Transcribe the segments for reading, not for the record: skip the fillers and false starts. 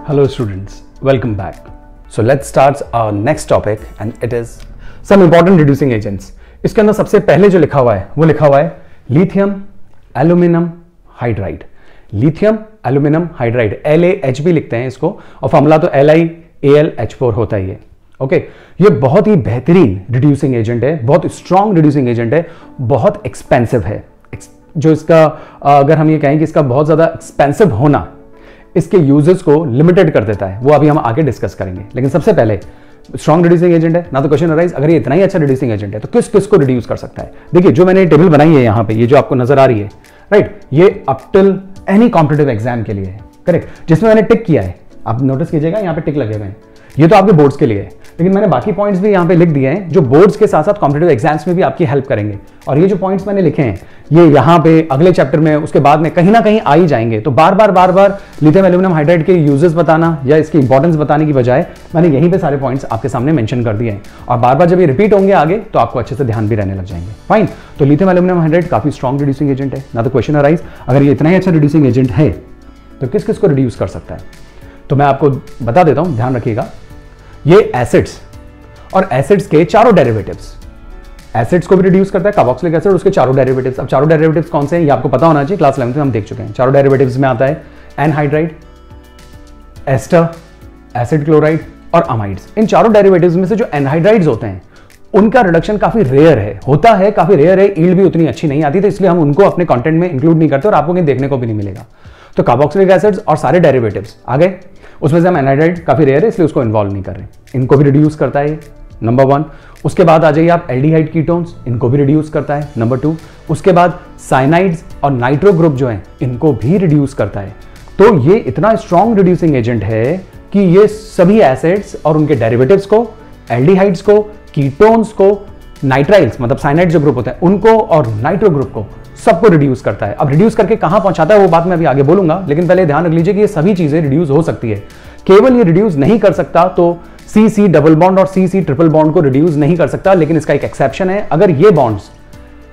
Hello students, welcome back. So let's start our next topic and it is some important reducing agents. इसके अंदर सबसे पहले जो लिखा हुआ है वो लिखा हुआ है lithium aluminium hydride. Lithium aluminium hydride LaH भी लिखते हैं इसको और फॉर्मूला तो LiAlH4 होता ही है. ओके ये बहुत ही बेहतरीन रिड्यूसिंग एजेंट है, बहुत स्ट्रॉन्ग रिड्यूसिंग एजेंट है, बहुत एक्सपेंसिव है. जो इसका अगर हम ये कहें कि इसका बहुत ज्यादा एक्सपेंसिव होना इसके यूजेस को लिमिटेड कर देता है, वो अभी हम आगे डिस्कस करेंगे. लेकिन सबसे पहले स्ट्रॉन्ग रिड्यूसिंग एजेंट है ना, तो क्वेश्चन अराइज अगर ये इतना ही अच्छा रिड्यूसिंग एजेंट है तो किस किस को रिड्यूस कर सकता है. देखिए जो मैंने टेबल बनाई है यहाँ पे, ये जो आपको नजर आ रही है राइट, ये up till any competitive exam के लिए है. करेक्ट, जिसमें मैंने टिक किया है आप नोटिस कीजिएगा यहाँ पे टिक लगे हुए हैं, ये तो आपके बोर्ड्स के लिए है. लेकिन मैंने बाकी पॉइंट्स भी यहाँ पे लिख दिए हैं जो बोर्ड्स के साथ साथ कॉम्पिटिटिव एग्जाम्स में भी आपकी हेल्प करेंगे. और ये जो पॉइंट्स मैंने लिखे हैं ये यहाँ पे अगले चैप्टर में उसके बाद में कहीं ना कहीं आ ही जाएंगे. तो बार बार लिथियम एल्यूमिनियम हाइड्राइड के यूजेस बताना या इसकी इंपॉर्टेंस बताने की बजाय मैंने यहीं पे सारे पॉइंट्स आपके सामने मेंशन कर दिए हैं. और बार बार जब ये रिपीट होंगे आगे तो आपको अच्छे से ध्यान भी रहने लग जाएंगे. फाइन, तो लिथियम एल्यूमिनियम हाइड्राइड काफी स्ट्रॉन्ग रिड्यूसिंग एजेंट है ना. तो क्वेश्चन अराइज अगर ये इतना ही अच्छा रिड्यूसिंग एजेंट है तो किस किस को रिड्यूस कर सकता है. तो मैं आपको बता देता हूं, ध्यान रखिएगा. ये एसिड्स और एसिड्स के चारों डेरिवेटिव्स, एसिड्स को भी रिड्यूस करता है, कार्बोक्सिलिक एसिड, उसके चारों डेरिवेटिव्स. अब चारों डेरिवेटिव्स कौन से हैं ये आपको पता होना चाहिए, क्लास 11 में हम देख चुके हैं. चारों डेरिवेटिव्स में आता है एनहाइड्राइड, एस्टर, एसिड क्लोराइड और अमाइड्स. इन चारों डेरिवेटिव्स में से जो एनहाइड्राइड्स होते हैं उनका रिडक्शन काफी रेयर है, होता है काफी रेयर है, ईल्ड भी उतनी अच्छी नहीं आती, तो इसलिए हम उनको अपने कंटेंट में इंक्लूड नहीं करते और आपको कहीं देखने को भी नहीं मिलेगा. तो कार्बोक्सिलिक एसिड्स और सारे डेरिवेटिव्स आ गए, उसमें से हम एनहाइड्राइड काफी रेयर है इसलिए उसको इन्वॉल्व नहीं कर रहे. इनको भी रिड्यूस करता है नंबर 1. उसके बाद आ जाइए आप एल्डिहाइड कीटोन्स, इनको भी रिड्यूस करता है नंबर 2. उसके बाद साइनाइड्स और नाइट्रो ग्रुप जो हैं इनको भी रिड्यूस करता है. तो ये इतना स्ट्रॉन्ग रिड्यूसिंग एजेंट है कि ये सभी एसिड्स और उनके डेरिवेटिव्स को, एल्डिहाइड्स को, कीटोन्स को, नाइट्राइल्स मतलब साइनाइड जो ग्रुप होते हैं उनको और नाइट्रो ग्रुप को सबको रिड्यूस करता है. अब रिड्यूस करके कहां पहुंचाता है वो बात मैं अभी आगे बोलूंगा, लेकिन पहले ध्यान रख लीजिए कि ये सभी चीजें रिड्यूस हो सकती है. केवल ये रिड्यूस नहीं कर सकता तो CC डबल बॉन्ड और CC ट्रिपल बॉन्ड को रिड्यूस नहीं कर सकता. लेकिन इसका एक एक्सेप्शन है, अगर ये बॉन्ड्स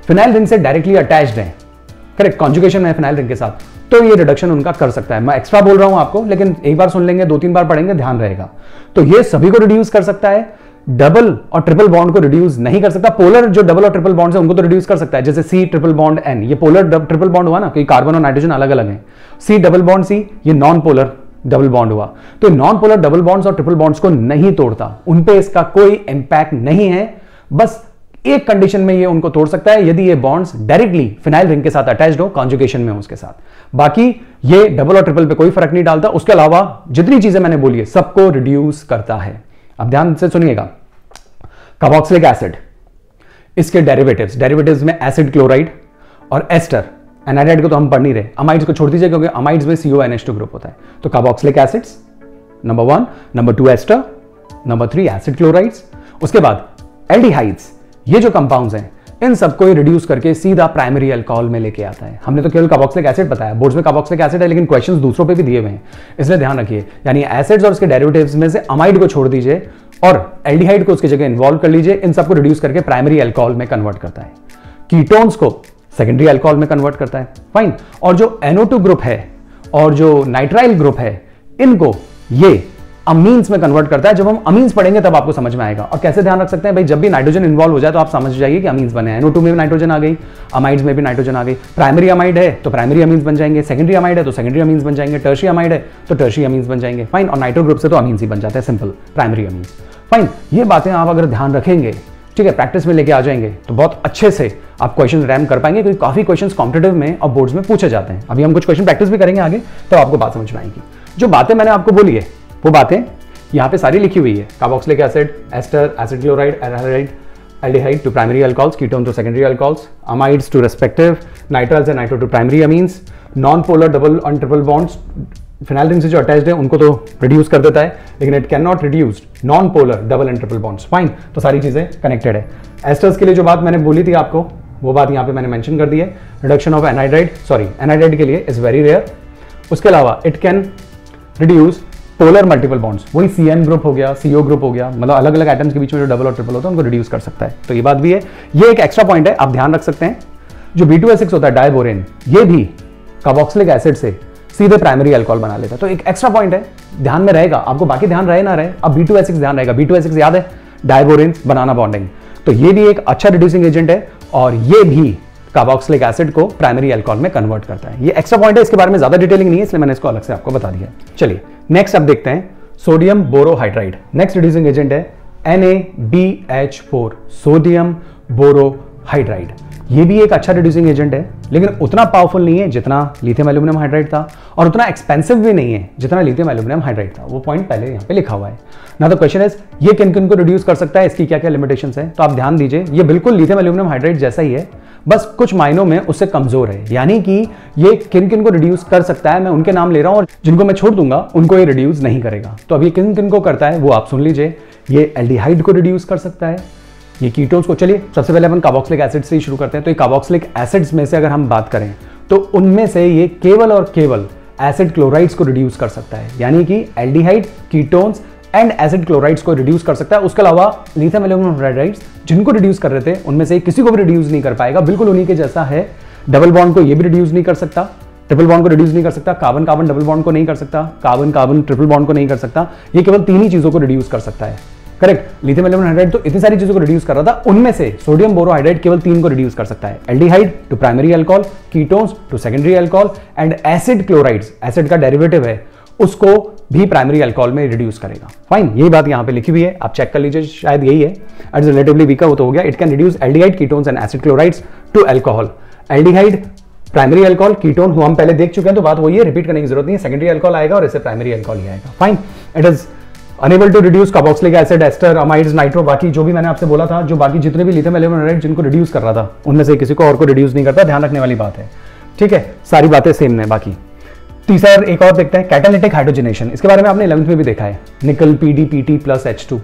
फिनाइल रिंग से डायरेक्टली अटैच्ड हैं, करेक्ट, कॉन्जुगेशन में फिनाइल रिंग के साथ, तो ये रिडक्शन उनका कर सकता है. मैं एक्स्ट्रा बोल रहा हूं आपको, लेकिन एक बार सुन लेंगे, 2-3 बार पढ़ेंगे, ध्यान रहेगा. तो ये सभी को रिड्यूस कर सकता है, डबल और ट्रिपल बॉन्ड को रिड्यूस नहीं कर सकता. पोलर जो डबल और ट्रिपल बॉन्ड है उनको तो रिड्यूस कर सकता है, जैसे C ट्रिपल बॉन्ड N, ये पोलर ट्रिपल बॉन्ड हुआ ना, कि कार्बन और नाइट्रोजन अलग अलग हैं. C डबल बॉन्ड C, ये नॉन पोलर डबल बॉन्ड हुआ. तो नॉन पोलर डबल बॉन्ड्स और ट्रिपल बॉन्ड्स को नहीं तोड़ता, उन पे इसका कोई इंपैक्ट नहीं है. बस एक कंडीशन में ये उनको तोड़ सकता है, यदि ये बॉन्ड्स डायरेक्टली फिनाइल रिंग के साथ अटैच्ड हो, कॉन्जुगेशन में हो उसके साथ. बाकी ये डबल और ट्रिपल पे कोई फर्क नहीं डालता. उसके अलावा जितनी चीजें मैंने बोली है सबको रिड्यूस करता है. अब ध्यान से सुनिएगा. कार्बोक्सिलिक एसिड, इसके डेरिवेटिव्स में एसिड क्लोराइड और एस्टर, एनाइड्राइड को तो हम पढ़ नहीं रहे, अमाइड्स को छोड़ दीजिए क्योंकि अमाइड्स में CONH2 ग्रुप होता है. तो carboxylic acids number 1, number 2 ester, number 3 acid chlorides. उसके बाद एल्डिहाइड्स, ये जो कंपाउंड्स हैं इन सबको ये रिड्यूस करके सीधा प्राइमरी अल्कोहल में लेके आता है. हमने तो केवल कार्बोक्सिलिक एसिड बताया, बोर्ड्स में कार्बोक्सिलिक एसिड है लेकिन क्वेश्चंस दूसरों पे भी दिए हुए हैं, इसलिए ध्यान रखिए. यानी एसिड्स और उसके डेरिवेटिव्स में से अमाइड को छोड़ दीजिए और एल्डिहाइड को उसकी जगह इन्वॉल्व कर लीजिए. इन सबको रिड्यूस करके प्राइमरी अल्कोहल में कन्वर्ट करता है. कीटोन्स को सेकेंडरी अल्कोहल में कन्वर्ट करता है. फाइन. और जो NO2 ग्रुप है और जो नाइट्राइल ग्रुप है इनको ये अमीन्स में कन्वर्ट करता है. जब हम अमीन्स पढ़ेंगे तब आपको समझ में आएगा. और कैसे ध्यान रख सकते हैं भाई, जब भी नाइट्रोजन इन्वॉल्व हो जाए तो आप समझ जाइए कि अमीन्स बने. NO2 में भी नाइट्रोजन आ गई, अमाइड्स में भी नाइट्रोजन आ गई. प्राइमरी अमाइड है तो प्राइमरी अमीन्स बन जाएंगे, सेकेंडरी अमाइड है तो सेकेंडरी अमीन्स बन जाएंगे, टर्शियरी अमाइड है तो टर्शियरी अमीन्स बन जाएंगे. फाइन. और नाइट्रो ग्रुप से तो अमीन्स ही बन जाते हैं, सिंपल प्राइमरी अमीन्स. फाइन. ये बातें आप अगर ध्यान रखेंगे, ठीक है, प्रैक्टिस में लेके आ जाएंगे तो बहुत अच्छे से आप क्वेश्चन रैम कर पाएंगे, क्योंकि काफी क्वेश्चंस कॉम्पिटिटिव में और बोर्ड्स में पूछे जाते हैं. अभी हम कुछ क्वेश्चन प्रैक्टिस भी करेंगे आगे, तो आपको बात समझ में आएगी. जो बातें मैंने आपको बोली है वो बातें यहाँ पे सारी लिखी हुई है. Carboxylic acid, ester, acid chloride, anhydride, aldehyde to primary alcohols, ketone to secondary alcohols, amides to respective, nitriles and nitro to primary amines, non polar double और ट्रिपल बॉन्ड्स फिनाइल रिंग से जो अटैच्ड है उनको तो reduce कर देता है, लेकिन it can not reduce non polar double and triple bonds. Fine. तो सारी चीजें कनेक्टेड है. एस्टर्स के लिए जो बात मैंने बोली थी आपको वो बात यहाँ पे मैंने मेंशन कर दी है. रिडक्शन ऑफ एनाइड्राइड के लिए इज वेरी रेयर. उसके अलावा it can reduce polar multiple bonds, वही CN ग्रुप हो गया, CO ग्रुप हो गया, मतलब अलग अलग एटम्स के बीच में जो डबल और ट्रिपल होता है उनको रिड्यूस कर सकता है. तो ये बात भी है. ये एक एक्स्ट्रा पॉइंट है, आप ध्यान रख सकते हैं. जो B2S6 होता है डायबोरेन, ये भी कार्बोक्सिलिक एसिड से सीधे प्राइमरी अल्कोहल बना लेता है। तो एक एक्स्ट्रा पॉइंट है, ध्यान में रहेगा आपको, बाकी ध्यान रहे ना रहे। अब B2H6 ध्यान रहेगा, B2H6 याद है, डायबोरेन बनाना बॉन्डिंग, तो ये भी एक अच्छा रिड्यूसिंग एजेंट है और ये भी कार्बोक्सिलिक एसिड को प्राइमरी अल्कोहल में कन्वर्ट करता है। ये एक्स्ट्रा पॉइंट है, इसके बारे में ज्यादा डिटेलिंग नहीं है, इसलिए मैंने इसको अलग से आपको बता दिया। चलिए नेक्स्ट अब देखते हैं sodium borohydride. Next reducing agent है NaBH4, सोडियम बोरोहाइड्राइड। ये भी एक अच्छा रिड्यूसिंग एजेंट है, लेकिन उतना पावरफुल नहीं है जितना लिथियम एल्यूमिनियम हाइड्राइड था, और उतना एक्सपेंसिव भी नहीं है जितना लिथियम एल्यूमिनियम हाइड्राइड था। वो पॉइंट पहले यहाँ पे लिखा हुआ है ना। द क्वेश्चन इज, ये किन किन को रिड्यूस कर सकता है, इसकी क्या क्या लिमिटेशंस है। तो आप ध्यान दीजिए, ये बिल्कुल लिथियम एल्यूमिनियम हाइड्राइड जैसा ही है, बस कुछ मायनों में उससे कमजोर है। यानी कि ये किन किन को रिड्यूस कर सकता है, मैं उनके नाम ले रहा हूं और जिनको मैं छोड़ दूंगा उनको ये रिड्यूस नहीं करेगा। तो अब ये किन किन को करता है वो आप सुन लीजिए। ये एल्डिहाइड को रिड्यूस कर सकता है, ये कीटोन्स को। चलिए सबसे पहले अपन कार्बोक्सिलिक एसिड से ही शुरू करते हैं। तो ये कार्बोक्सिलिक एसिड्स में से अगर हम बात करें तो उनमें से ये केवल और केवल एसिड क्लोराइड्स को रिड्यूस कर सकता है, यानी कि aldehyde, ketones and acid chlorides को रिड्यूस कर सकता है। उसके अलावा लिथियम एल्यूमिनियम हाइड्राइड्स जिनको रिड्यूस कर रहे थे उनमें से किसी को भी रिड्यूस नहीं कर पाएगा, बिल्कुल उन्हीं के जैसा है। डबल बॉन्ड को ये भी रिड्यूस नहीं कर सकता, ट्रिपल बॉन्ड को रिड्यूस नहीं कर सकता, कार्बन कार्बन डबल बॉन्ड को नहीं कर सकता, कार्बन कार्बन ट्रिपल बॉन्ड को नहीं कर सकता। ये केवल तीन ही चीजों को रिड्यूस कर सकता है। करेक्ट, लिथियम एल्यूमिनियम हाइड्राइड तो इतनी सारी चीजों को रिड्यूस कर रहा था, उनमें से सोडियम बोरोहाइड्राइड केवल तीन को रिड्यूस कर सकता है। Aldehyde to primary alcohol, ketones to secondary alcohol and acid chlorides, acid का डेरिवेटिव है, उसको भी प्राइमरी अल्कोहल में रिड्यूस करेगा। फाइन, यही बात यहां पे लिखी हुई है, आप चेक कर लीजिए, शायद यही है। इट्स रिलेटिवली वीकर, वो तो हो गया। It can reduce aldehyde, ketones and acid chlorides to alcohol. Aldehyde primary alcohol, ketone हम पहले देख चुके हैं, तो बात वही है, रिपीट करने की जरूरत नहीं है। सेकेंडरी अल्कोहल आएगा और इससे प्राइमरी अल्कोहल ही आएगा। Fine, it is unable to reduce carboxylic acid, ester, amides, nitro, बाकी जो भी मैंने आपसे बोला था, जो बाकी जितने भी लिथियम एल्यूमिनियम हाइड्राइड जिनको रिड्यूस कर रहा था उनमें से किसी को और को रिड्यूस नहीं करता, ध्यान रखने वाली बात है। ठीक है, सारी बातें सेम है। बाकी तीसरा एक और देखते हैं, कैटालिटिक हाइड्रोजनेशन। इसके बारे में आपने 11th में भी देखा है, निकल PDPT+H2,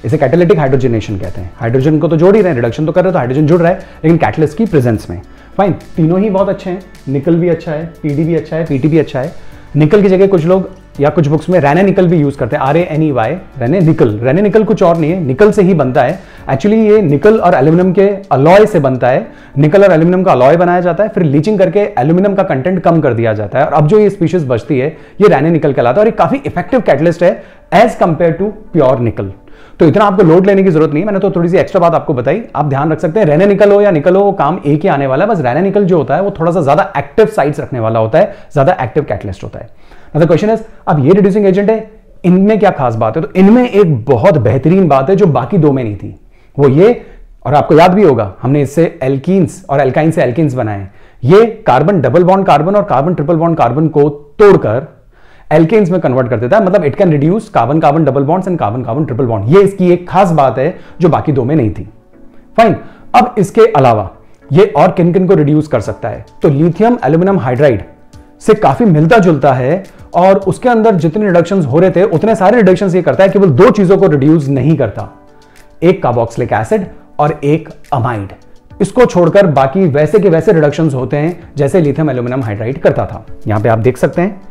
इसे कैटालिटिक हाइड्रोजनेशन कहते हैं। हाइड्रोजन को तो जोड़ ही रहे हैं, रिडक्शन तो कर रहे हैं, तो हाइड्रोजन जुड़ रहा है, लेकिन कैटलिस्ट की प्रेजेंस में। फाइन, तीनों ही बहुत अच्छे हैं, निकल भी अच्छा है, PD भी अच्छा है, PT भी अच्छा है। निकल की जगह कुछ लोग या कुछ बुक्स में रेने निकल भी यूज करते हैं, RANEY, रेने निकल। रेने निकल कुछ और नहीं है, निकल से ही बनता है। एक्चुअली ये निकल और एल्यूमिनियम के अलॉय से बनता है। निकल और एल्यूमिनियम का अलॉय बनाया जाता है, फिर लीचिंग करके एल्यूमिनियम का कंटेंट कम कर दिया जाता है, और अब जो ये स्पीशीज बचती है ये रेने निकल कहलाता है, और ये काफी इफेक्टिव कैटलिस्ट है एज कंपेयर टू प्योर निकल। तो इतना आपको लोड लेने की जरूरत नहीं है, मैंने तो थोड़ी सी एक्स्ट्रा बात आपको बताई, आप ध्यान रख सकते हैं। रेने निकल हो या निकल हो, काम एक ही आने वाला है, बस रेने निकल जो होता है वो थोड़ा सा ज्यादा एक्टिव साइट्स रखने वाला होता है, ज्यादा एक्टिव कैटलिस्ट होता है। अब क्वेश्चन इज, अब ये रिड्यूसिंग एजेंट है, इनमें क्या खास बात है? तो इनमें एक बहुत बेहतरीन बात है जो बाकी दो में नहीं थी, वो ये, और आपको याद भी होगा हमने इससे एल्कीन्स और एल्काइन से एल्कीन्स बनाए। ये कार्बन डबल बॉन्ड कार्बन और कार्बन ट्रिपल बॉन्ड कार्बन को तोड़कर एल्केन्स में कन्वर्ट कर देता है, मतलब it can reduce carbon carbon double bonds and carbon carbon triple bond. ये इसकी एक खास बात है जो बाकी दो में नहीं थी। फाइन, अब इसके अलावा ये और किन किन को रिड्यूस कर सकता है? तो लिथियम एल्यूमिनियम हाइड्राइड से काफी मिलता जुलता है, और उसके अंदर जितने रिडक्शंस हो रहे थे उतने सारे रिडक्शंस ये करता है, केवल दो चीजों को रिड्यूस नहीं करता, एक कार्बोक्सिलिक एसिड और एक अमाइड। इसको छोड़कर बाकी वैसे के वैसे रिडक्शंस होते हैं जैसे लिथियम एल्यूमिनियम हाइड्राइड करता था। यहां पे आप देख सकते हैं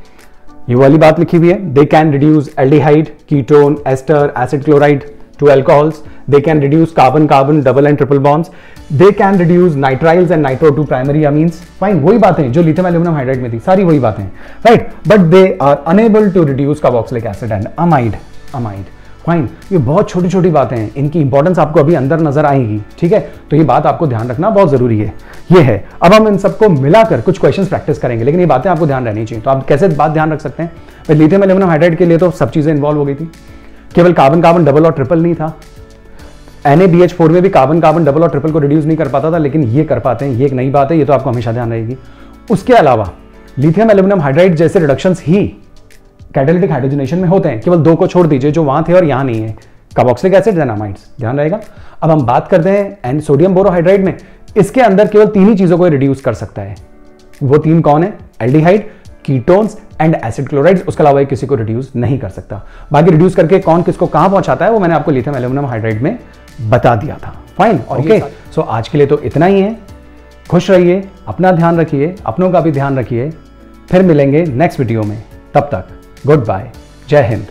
ये वाली बात लिखी हुई है, they can reduce aldehyde, ketone, ester, acid chloride to alcohols, they can reduce carbon carbon double and triple bonds, they can reduce nitriles and nitro to primary amines। Fine, वही बातें जो लिथियम एल्यूमिनियम हाइड्राइड में थी, सारी वही बातें, right. But they are unable to reduce carboxylic acid and amide. Fine, ये बहुत छोटी छोटी बातें हैं, इनकी इंपॉर्टेंस आपको अभी अंदर नजर आएगी, ठीक है। तो ये बात आपको ध्यान रखना बहुत जरूरी है। ये है, अब हम इन सबको मिलाकर कुछ क्वेश्चंस प्रैक्टिस करेंगे, लेकिन ये बातें आपको ध्यान रहनी चाहिए। तो आप कैसे बात ध्यान रख सकते हैं? लिथियम एल्यूमिनियम हाइड्राइड के लिए तो सब चीजें इन्वॉल्व हो गई थी, केवल कार्बन कार्बन डबल और ट्रिपल नहीं था। NaBH4 में भी कार्बन कार्बन डबल और ट्रिपल को रिड्यूस नहीं कर पाता था, लेकिन ये कर पाते हैं, ये एक नई बात है, ये तो आपको हमेशा ध्यान रहेगी। उसके अलावा लिथियम एल्यूमिनियम हाइड्राइड जैसे रिडक्शंस ही कैटालिटिक हाइड्रोजनेशन में होते हैं, केवल दो को छोड़ दीजिए जो वहां थे और यहां नहीं है, कार्बोक्सिलिक एसिड एंड अमाइड्स, ध्यान रहेगा। अब हम बात करते हैं एंड सोडियम बोरोहाइड्राइड में, इसके अंदर केवल तीन ही चीजों को रिड्यूस कर सकता है। वो तीन कौन है? Aldehyde, ketones and acid chlorides. उसके अलावा किसी को रिड्यूस नहीं कर सकता। बाकी रिड्यूस करके कौन किसको कहां पहुंचाता है वो मैंने आपको लिथियम एल्यूमिनियम हाइड्राइड में बता दिया था। Fine, okay. सो आज के लिए तो इतना ही है। खुश रहिए, अपना ध्यान रखिए, अपनों का भी ध्यान रखिए। फिर मिलेंगे नेक्स्ट वीडियो में, तब तक गुड बाय, जय हिंद।